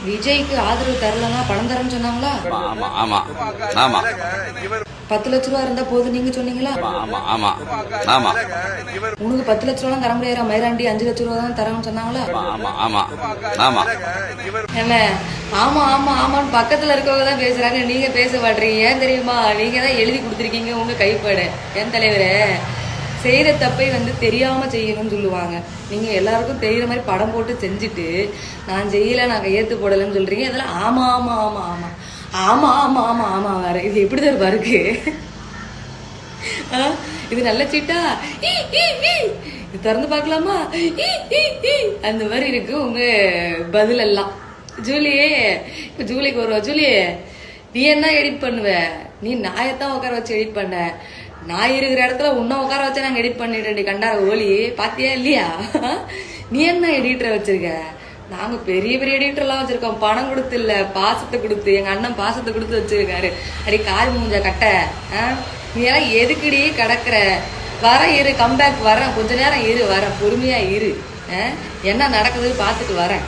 விஜய்க்கு ஆதரவு தரலன்னா பணம் தரேன்னு சொன்னாங்களா? ஆமா ஆமா ஆமா 10 லட்ச ரூபா இருந்தா போதும் நீங்க சொன்னீங்களா? ஆமா ஆமா ஆமா உனக்கு 10 லட்ச ரூபா தர முடியாதா? மயிராண்டி 5 லட்ச ரூபா தான் தரேன்னு சொன்னாங்களா? ஆமா ஆமா ஆமா என்ன ஆமா ஆமா ஆமான்னு பக்கத்துல இருக்கவங்க தான் பேசுறாங்க, நீங்க பேச மாட்டீங்க. ஏன் தெரியுமா? நீங்க தான் எழுதி கொடுத்துருக்கீங்க உங்க கைப்பாடு. என் தலைவரே, செய்யற தப்பை தெரியாம செய்யணும்னு சொல்லுவாங்க. நீங்க எல்லாருக்கும் தெரியுற மாதிரி படம் போட்டு செஞ்சுட்டு நான் செய்யல, நான் கையெழுத்து போடலன்னு சொல்றீங்க. இதெல்லாம் ஆமா ஆமா ஆமா ஆமா ஆமா ஆமா ஆமா ஆமா வேற இது எப்படி தான் இருக்கு? இது நல்ல சீட்டா? இது திறந்து பார்க்கலாமா? அந்த மாதிரி இருக்கு உங்க பதில் எல்லாம். ஜூலியே, இப்ப ஜூலிக்கு வருவா. ஜூலியே, நீ என்ன எடிட் பண்ணுவ? நீ நாயத்தான் உட்கார வச்சு எடிட் பண்ண. நான் இருக்கிற இடத்துல உன்ன உட்கார வச்சு நாங்க எடிட் பண்ணிட்டு கண்டார ஓலி பாத்தியா இல்லையா? நீ என்ன எடிட்டரை வச்சிருக்க? நாங்க பெரிய பெரிய எடிட்டர் எல்லாம் வச்சிருக்கோம். பணம் கொடுத்து இல்ல, பாசத்தை கொடுத்து. எங்க அண்ணன் பாசத்தை கொடுத்து வச்சிருக்காரு. அடி கால் மூஞ்ச கட்ட. நீ எல்லாம் எதுக்குடி கிடக்குற? வர இரு, கம்பேக் வரேன், கொஞ்ச நேரம் இரு, வரேன், பொறுமையா இரு. என்ன நடக்குதுன்னு பாத்துட்டு வரேன்.